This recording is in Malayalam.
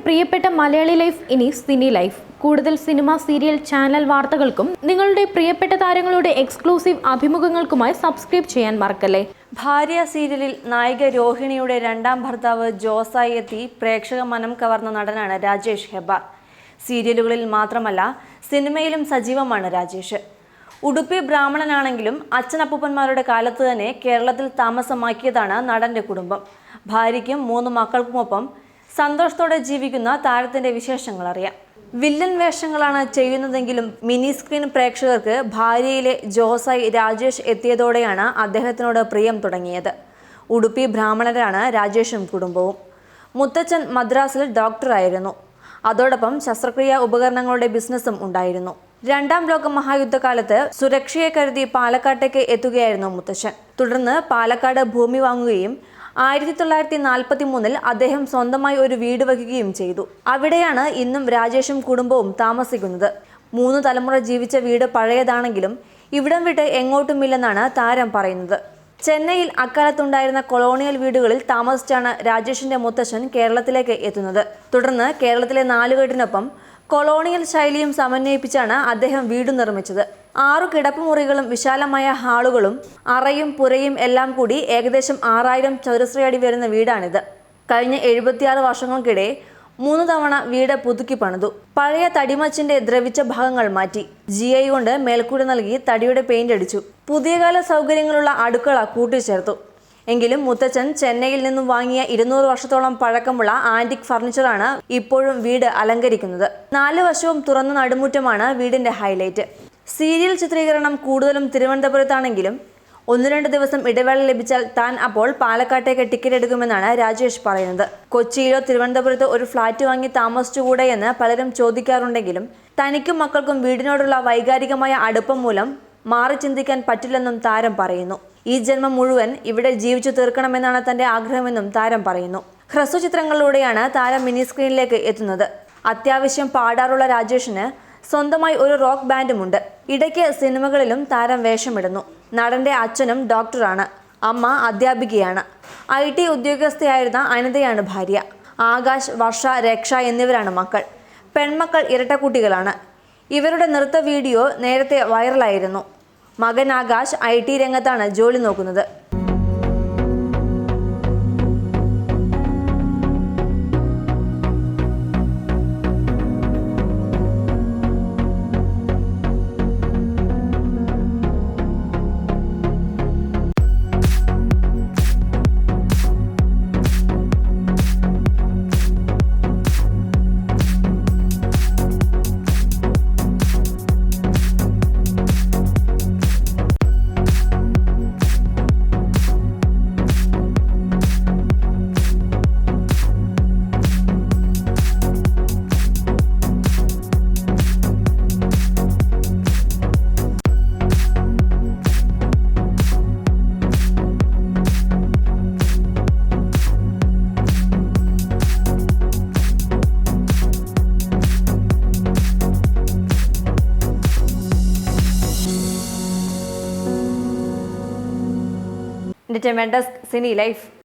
പ്രിയപ്പെട്ട മലയാളി ലൈഫ് ഇനി സിനി ലൈഫ്. കൂടുതൽ സിനിമ, സീരിയൽ, ചാനൽ വാർത്തകൾക്കും നിങ്ങളുടെ പ്രിയപ്പെട്ട താരങ്ങളുടെ എക്സ്ക്ലൂസീവ് അഭിമുഖങ്ങൾക്കുമായി സബ്സ്ക്രൈബ് ചെയ്യാൻ മറക്കല്ലേ. ഭാര്യ സീരിയലിൽ നായിക രോഹിണിയുടെ രണ്ടാം ഭർത്താവ് ജോസായി എത്തി പ്രേക്ഷക മനം കവർന്ന നടനാണ് രാജേഷ് ഹെബ്ബാർ. സീരിയലുകളിൽ മാത്രമല്ല സിനിമയിലും സജീവമാണ് രാജേഷ്. ഉടുപ്പി ബ്രാഹ്മണനാണെങ്കിലും അച്ഛനപ്പൂപ്പന്മാരുടെ കാലത്ത് തന്നെ കേരളത്തിൽ താമസമാക്കിയതാണ് നടന്റെ കുടുംബം. ഭാര്യയ്ക്കും 3 മക്കൾക്കുമൊപ്പം സന്തോഷത്തോടെ ജീവിക്കുന്ന താരത്തിന്റെ വിശേഷങ്ങൾ അറിയാം. വില്ലൻ വേഷങ്ങളാണ് ചെയ്യുന്നതെങ്കിലും മിനി സ്ക്രീൻ പ്രേക്ഷകർക്ക് ഭാര്യയിലെ ജോസായി രാജേഷ് എത്തിയതോടെയാണ് അദ്ദേഹത്തിനോട് പ്രിയം തുടങ്ങിയത്. ഉടുപ്പി ബ്രാഹ്മണരാണ് രാജേഷും കുടുംബവും. മുത്തച്ഛൻ മദ്രാസിൽ ഡോക്ടറായിരുന്നു. അതോടൊപ്പം ശസ്ത്രക്രിയാ ഉപകരണങ്ങളുടെ ബിസിനസ്സും ഉണ്ടായിരുന്നു. രണ്ടാം ലോക മഹായുദ്ധകാലത്ത് സുരക്ഷയെ കരുതി പാലക്കാട്ടേക്ക് എത്തുകയായിരുന്നു മുത്തച്ഛൻ. തുടർന്ന് പാലക്കാട് ഭൂമി വാങ്ങുകയും 1943 അദ്ദേഹം സ്വന്തമായി ഒരു വീട് വയ്ക്കുകയും ചെയ്തു. അവിടെയാണ് ഇന്നും രാജേഷും കുടുംബവും താമസിക്കുന്നത്. 3 തലമുറ ജീവിച്ച വീട് പഴയതാണെങ്കിലും ഇവിടം വിട്ട് എങ്ങോട്ടുമില്ലെന്നാണ് താരം പറയുന്നത്. ചെന്നൈയിൽ അക്കാലത്തുണ്ടായിരുന്ന കൊളോണിയൽ വീടുകളിൽ താമസിച്ചാണ് രാജേഷിന്റെ മുത്തച്ഛൻ കേരളത്തിലേക്ക് എത്തുന്നത്. തുടർന്ന് കേരളത്തിലെ നാലുകെട്ടിനൊപ്പം കൊളോണിയൽ ശൈലിയും സമന്വയിപ്പിച്ചാണ് അദ്ദേഹം വീട് നിർമ്മിച്ചത്. 6 കിടപ്പുമുറികളും വിശാലമായ ഹാളുകളും അറയും പുരയും എല്ലാം കൂടി ഏകദേശം 6000 ചതുരശ്രയടി വരുന്ന വീടാണിത്. കഴിഞ്ഞ 76 വർഷങ്ങൾക്കിടെ 3 തവണ വീട് പുതുക്കി പണിതു. പഴയ തടിമച്ചിന്റെ ദ്രവിച്ച ഭാഗങ്ങൾ മാറ്റി. GI കൊണ്ട് മേൽക്കൂര നൽകി തടിയുടെ പെയിന്റ് അടിച്ചു. പുതിയകാല സൗകര്യങ്ങളുള്ള അടുക്കള കൂട്ടിച്ചേർത്തു. എങ്കിലും മുത്തച്ഛൻ ചെന്നൈയിൽ നിന്നും വാങ്ങിയ 200 വർഷത്തോളം പഴക്കമുള്ള ആന്റിക് ഫർണിച്ചറാണ് ഇപ്പോഴും വീട് അലങ്കരിക്കുന്നത്. 4 വശവും തുറന്ന നടുമുറ്റമാണ് വീടിന്റെ ഹൈലൈറ്റ്. സീരിയൽ ചിത്രീകരണം കൂടുതലും തിരുവനന്തപുരത്താണെങ്കിലും 1-2 ദിവസം ഇടവേള ലഭിച്ചാൽ താൻ അപ്പോൾ പാലക്കാട്ടേക്ക് ടിക്കറ്റ് എടുക്കുമെന്നാണ് രാജേഷ് പറയുന്നത്. കൊച്ചിയിലോ തിരുവനന്തപുരത്തോ ഒരു ഫ്ലാറ്റ് വാങ്ങി താമസിച്ചുകൂടെ എന്ന് പലരും ചോദിക്കാറുണ്ടെങ്കിലും തനിക്കും മക്കൾക്കും വീടിനോടുള്ള വൈകാരികമായ അടുപ്പം മൂലം മാറി ചിന്തിക്കാൻ പറ്റില്ലെന്നും താരം പറയുന്നു. ഈ ജന്മം മുഴുവൻ ഇവിടെ ജീവിച്ചു തീർക്കണമെന്നാണ് തന്റെ ആഗ്രഹമെന്നും താരം പറയുന്നു. ഹ്രസ്വ ചിത്രങ്ങളിലൂടെയാണ് താരം മിനി സ്ക്രീനിലേക്ക് എത്തുന്നത്. അത്യാവശ്യം പാടാറുള്ള രാജേഷിന് സ്വന്തമായി ഒരു റോക്ക് ബാൻഡുമുണ്ട്. ഇടയ്ക്ക് സിനിമകളിലും താരം വേഷമിടുന്നു. നടന്റെ അച്ഛനും ഡോക്ടറാണ്. അമ്മ അധ്യാപികയാണ്. IT ഉദ്യോഗസ്ഥയായിരുന്ന അനിതയാണ് ഭാര്യ. ആകാശ്, വർഷ, രക്ഷ എന്നിവരാണ് മക്കൾ. പെൺമക്കൾ ഇരട്ടക്കുട്ടികളാണ്. ഇവരുടെ നൃത്ത വീഡിയോ നേരത്തെ വൈറലായിരുന്നു. മകൻ ആകാശ് IT രംഗത്താണ് ജോലി നോക്കുന്നത്. Independent Desk, Cine Life.